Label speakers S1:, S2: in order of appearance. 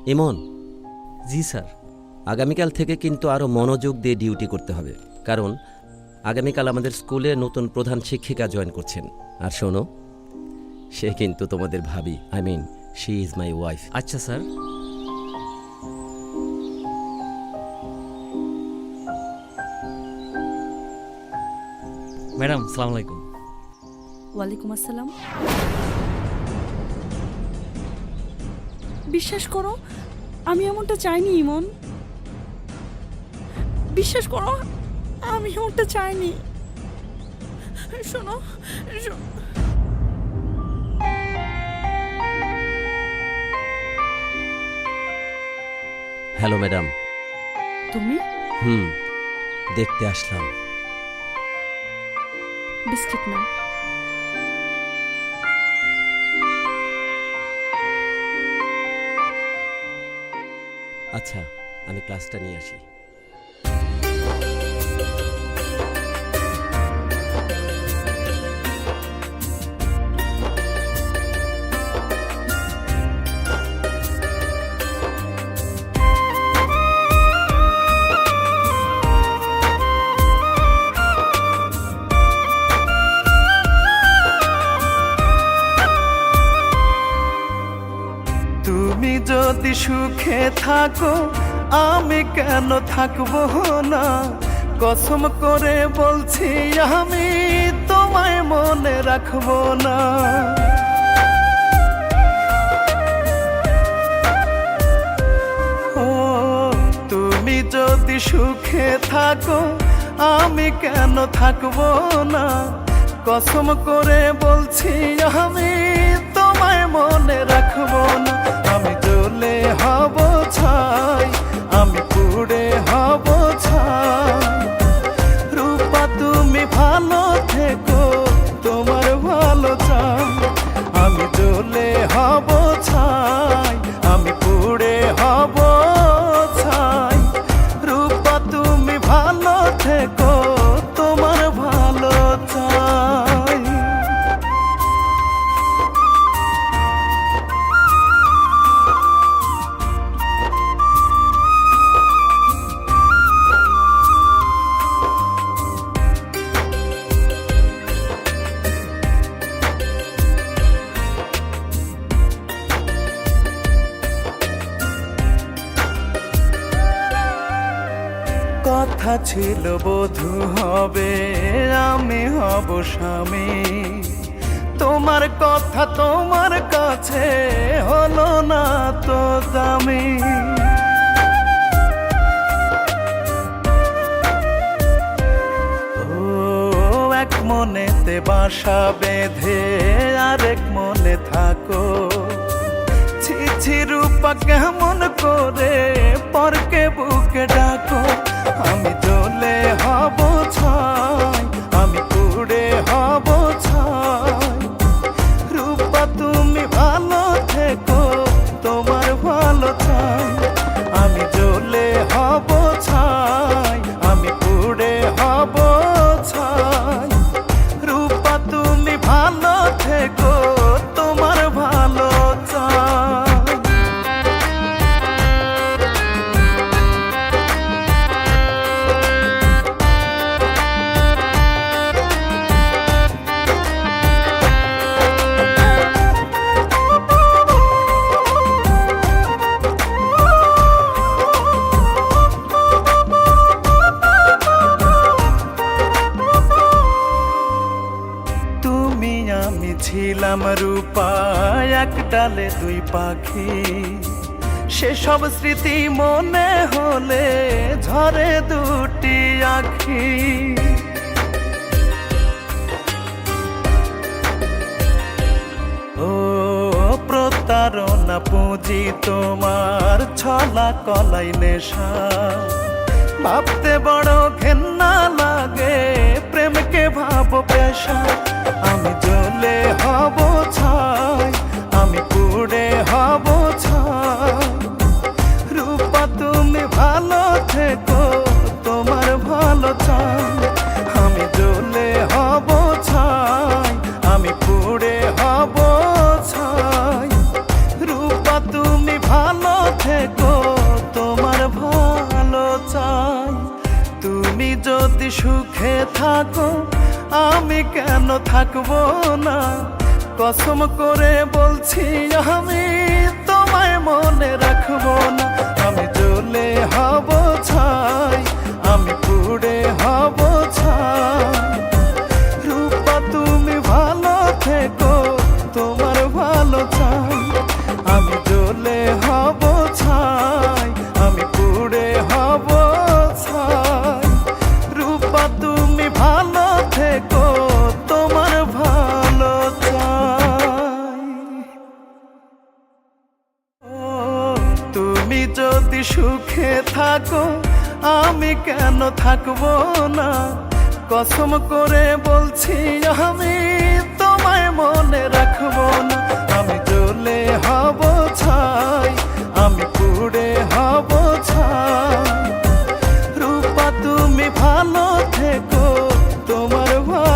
S1: ইমন,
S2: জি sir.
S1: আগামীকাল থেকে কিন্তু আরও মনোযোগ দিয়ে ডিউটি করতে হবে, কারণ আগামীকাল আমাদের স্কুলে নতুন প্রধান শিক্ষিকা জয়েন করছেন। আর শোনো, সে কিন্তু তোমাদের ভাবি, I mean she is my wife.
S2: আচ্ছা স্যার। ম্যাডাম সালাম আলাইকুম।
S3: ওয়ালাইকুম আসসালাম। বিশ্বাস করো, আমি এমনটা চাইনি ইমন। বিশ্বাস করো, আমি এমনটা চাইনি। শোনো,
S1: হ্যালো ম্যাডাম।
S3: তুমি
S1: দেখতে আসলাম।
S3: বিস্কিট নাও।
S1: আচ্ছা, আমি ক্লাসটা নিয়ে আসি।
S4: তুমি যদি সুখে থাকো আমি কেন থাকবো না, কসম করে বলছি আমি তোমায় মনে রাখবো না। ও তুমি যদি সুখে থাকো আমি কেন থাকবো না, কসম করে বলছি আমি তোমায় মনে রাখবো না। আমি জ্বলে হব ছাই, আমি পুড়ে হব ছাই, রূপা তুমি ভালো থেকো, তোমার ভালো চাই। আমি জ্বলে হব ছাই, আমি পুড়ে হব ছাই, রূপা তুমি ভালো থেকো, তোমার ভালো চাই। কথা ছিল বধূ হবে, আমি হব স্বামী, তোমার কথা তোমার কাছে হলো না তো দামি। ও এক মনেতে বাসা বেঁধে আরেক মনে থাকো, ছি ছি রূপা কেমন করে পরকে বুকে ডাকো। আমি জ্বলে হব ছাই, আমি পুড়ে হব ছাই, রূপা তুমি ভালো থেকো, তোমার ভালো চাই। আমি জ্বলে হব ছাই, আমি পুড়ে হব ছাই, রূপা তুমি ভালো থেকো, তোমার ভালো চাই। তুমি আমি ছিলাম রূপা, এক ডালে দুই পাখি, সেসব স্মৃতি মনে হলে ঝরে দুটি আখি। ও প্রতারণা পুঁজি তোমার ছলা কলাই নেশা, ভাবতে বড় ঘেন্না লাগে প্রেমকে ভাবো পেশা। আমি জ্বলে হব ছাই, আমি পুড়ে হব ছাই, রূপা তুমি ভালো থেকো, তোমার ভালো চাই। আমি জ্বলে হব ছাই, আমি পুড়ে হব ছাই, রূপা তুমি ভালো থেকো। থেকো তোমার ভালো চাই। তুমি যদি সুখে থাকো আমি কেন থাকবো না, কসম করে বলছি আমি তোমায় মনে রাখবো না। আমি জ্বলে হব ছাই, আমি পুড়ে হব ছাই। রূপা তুমি ভালো থেকো তোমার ভালো চাই। আমি জ্বলে হব ছাই, আমি পুড়ে হব ছাই। রূপা তুমি ভালো থেকো তোমার ভালো চাই। ও তুমি যদি সুখে থাকো আমি কেন থাকবো না, কসম করে বলছি আমি তোমায় মনে রাখবো না। আমি জ্বলে হব ছাই, আমি পুড়ে হব ছাই। রূপা তুমি ভালো থেকো তোমার ভালো